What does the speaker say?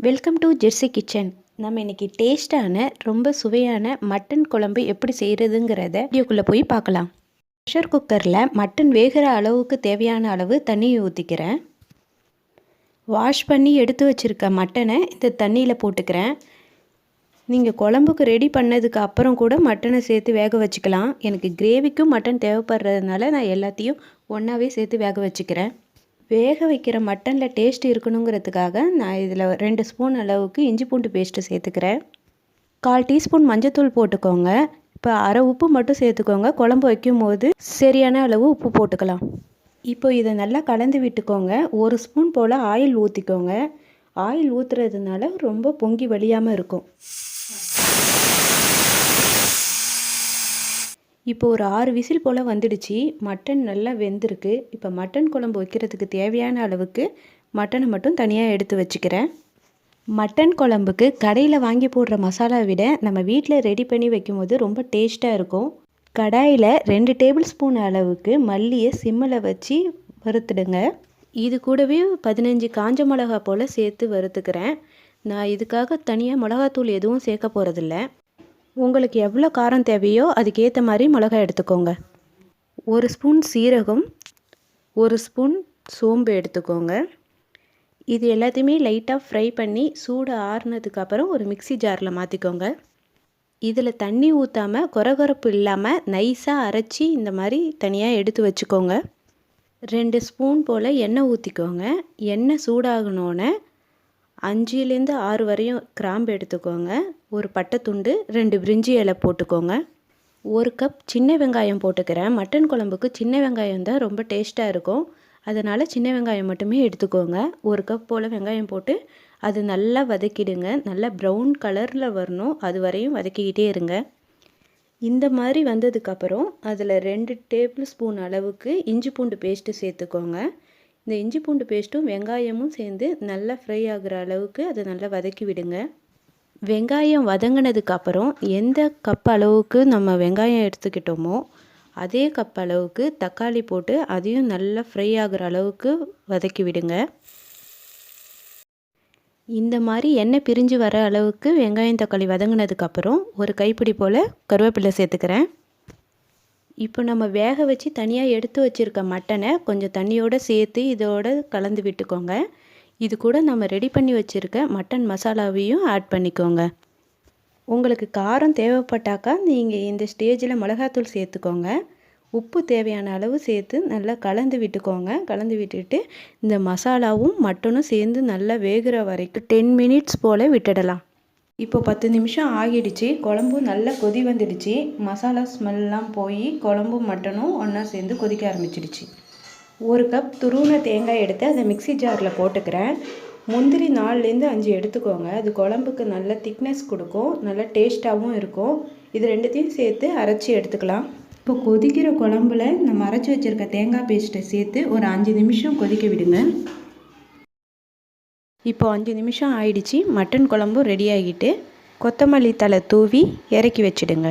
Welcome to Jersey kitchen. நம்ம இன்றைக்கி டேஸ்டான ரொம்ப சுவையான மட்டன் குழம்பு எப்படி செய்கிறதுங்கிறத வீடியோக்குள்ளே போய் பார்க்கலாம். ப்ரெஷர் குக்கரில் மட்டன் வேகிற அளவுக்கு தேவையான அளவு தண்ணி ஊற்றிக்கிறேன். வாஷ் பண்ணி எடுத்து வச்சுருக்க மட்டனை இந்த தண்ணியில் போட்டுக்கிறேன். நீங்கள் குழம்புக்கு ரெடி பண்ணதுக்கு அப்புறம் கூட மட்டனை சேர்த்து வேக வச்சுக்கலாம். எனக்கு கிரேவிக்கும் மட்டன் தேவைப்படுறதுனால நான் எல்லாத்தையும் ஒன்றாவே சேர்த்து வேக வச்சுக்கிறேன். வேக வைக்கிற மட்டனில் டேஸ்ட் இருக்கணுங்கிறதுக்காக நான் இதில் 2 ஸ்பூன் அளவுக்கு இஞ்சி பூண்டு பேஸ்ட்டு சேர்த்துக்கிறேன். 1/4 டீஸ்பூன் மஞ்சத்தூள் போட்டுக்கோங்க. இப்போ அரை உப்பு மட்டும் சேர்த்துக்கோங்க. குழம்பு வைக்கும் போது சரியான அளவு உப்பு போட்டுக்கலாம். இப்போ இதை நல்லா கலந்து விட்டுக்கோங்க. 1 ஸ்பூன் போல் ஆயில் ஊற்றிக்கோங்க. ஆயில் ஊற்றுறதுனால ரொம்ப பொங்கி வழியாமல் இருக்கும். இப்போ ஒரு 6 விசில் போல் வந்துடுச்சு. மட்டன் நல்லா வெந்திருக்கு. இப்போ மட்டன் குழம்பு வைக்கிறதுக்கு தேவையான அளவுக்கு மட்டனை மட்டும் தனியாக எடுத்து வச்சுக்கிறேன். மட்டன் குழம்புக்கு கடையில் வாங்கி போடுற மசாலா விட நம்ம வீட்டில் ரெடி பண்ணி வைக்கும்போது ரொம்ப டேஸ்ட்டாக இருக்கும். கடாயில் 2 டேபிள் ஸ்பூன் அளவுக்கு மல்லியை சிம்மில் வச்சு வறுத்துடுங்க. இது கூடவே 15 காஞ்ச மிளகா போல் சேர்த்து வறுத்துக்கிறேன். நான் இதுக்காக தனியாக மிளகாத்தூள் எதுவும் சேர்க்க போகிறதில்ல. உங்களுக்கு எவ்வளோ காரம் தேவையோ அதுக்கேற்ற மாதிரி மிளகாய் எடுத்துக்கோங்க. 1 ஸ்பூன் சீரகம், 1 ஸ்பூன் சோம்பு எடுத்துக்கோங்க. இது எல்லாத்தையுமே லைட்டாக ஃப்ரை பண்ணி சூடு ஆறுனதுக்கப்புறம் ஒரு மிக்ஸி ஜாரில் மாற்றிக்கோங்க. இதில் தண்ணி ஊற்றாமல் கொரகொரப்பு இல்லாமல் நைஸாக அரைச்சி இந்த மாதிரி தனியாக எடுத்து வச்சுக்கோங்க. 2 ஸ்பூன் போல் எண்ணெய் ஊற்றிக்கோங்க. எண்ணெய் சூடாகணுன்னே 5லேருந்து 6 வரையும் கிராம்பு எடுத்துக்கோங்க. ஒரு பட்டை துண்டு, 2 பிரிஞ்சி இலை போட்டுக்கோங்க. 1 கப் சின்ன வெங்காயம் போட்டுக்கிறேன். மட்டன் குழம்புக்கு சின்ன வெங்காயம் தான் ரொம்ப டேஸ்ட்டாக இருக்கும். அதனால் சின்ன வெங்காயம் மட்டுமே எடுத்துக்கோங்க. 1 கப் போல் வெங்காயம் போட்டு அது நல்லா வதக்கிடுங்க. நல்லா ப்ரௌன் கலரில் வரணும். அது வரையும் வதக்கிக்கிட்டே இருங்க. இந்த மாதிரி வந்ததுக்கப்புறம் அதில் 2 டேபிள் ஸ்பூன் அளவுக்கு இஞ்சி பூண்டு பேஸ்ட்டு சேர்த்துக்கோங்க. இந்த இஞ்சி பூண்டு பேஸ்ட்டும் வெங்காயமும் சேர்ந்து நல்லா ஃப்ரை ஆகிற அளவுக்கு அதை நல்லா வதக்கி விடுங்க. வெங்காயம் வதங்கினதுக்கப்புறம் எந்த கப் அளவுக்கு நம்ம வெங்காயம் எடுத்துக்கிட்டோமோ அதே கப் அளவுக்கு தக்காளி போட்டு அதையும் நல்லா ஃப்ரை ஆகிற அளவுக்கு வதக்கி விடுங்க. இந்த மாதிரி எண்ணெய் பிரிஞ்சு வர அளவுக்கு வெங்காயம் தக்காளி வதங்கினதுக்கப்புறம் ஒரு கைப்பிடி போல் கருவேப்பிலை சேர்த்துக்கிறேன். இப்போ நம்ம வேக வச்சு தனியாக எடுத்து வச்சுருக்க மட்டனை கொஞ்சம் தண்ணியோடு சேர்த்து இதோடு கலந்து விட்டுக்கோங்க. இது கூட நம்ம ரெடி பண்ணி வச்சுருக்க மட்டன் மசாலாவையும் ஆட் பண்ணிக்கோங்க. உங்களுக்கு காரம் தேவைப்பட்டாக்கா நீங்கள் இந்த ஸ்டேஜில் மிளகாத்தூள் சேர்த்துக்கோங்க. உப்பு தேவையான அளவு சேர்த்து நல்லா கலந்து விட்டுக்கோங்க. கலந்து விட்டுட்டு இந்த மசாலாவும் மட்டனும் சேர்ந்து நல்லா வேகிற வரைக்கும் 10 மினிட்ஸ் போல் விட்டுடலாம். இப்போ 10 நிமிஷம் ஆகிடுச்சு. குழம்பும் நல்லா கொதி வந்துடுச்சு. மசாலா ஸ்மெல்லாம் போய் குழம்பும் மட்டனும் ஒன்றா சேர்ந்து கொதிக்க ஆரம்பிச்சிடுச்சு. 1 கப் துருவின தேங்காய் எடுத்து அதை மிக்ஸி ஜாரில் போட்டுக்கிறேன். முந்திரி 4லேருந்து 5 எடுத்துக்கோங்க. அது குழம்புக்கு நல்ல திக்னஸ் கொடுக்கும், நல்ல டேஸ்ட்டாகவும் இருக்கும். இது 2த்தையும் சேர்த்து அரைச்சி எடுத்துக்கலாம். இப்போ கொதிக்கிற குழம்புல நம்ம அரைச்சி வச்சுருக்க தேங்காய் பேஸ்ட்டை சேர்த்து ஒரு 5 நிமிஷம் கொதிக்க விடுங்க. இப்போ 5 நிமிஷம் ஆயிடுச்சு. மட்டன் குழம்பும் ரெடி ஆகிட்டு கொத்தமல்லி தழை தூவி இறக்கி வச்சுடுங்க.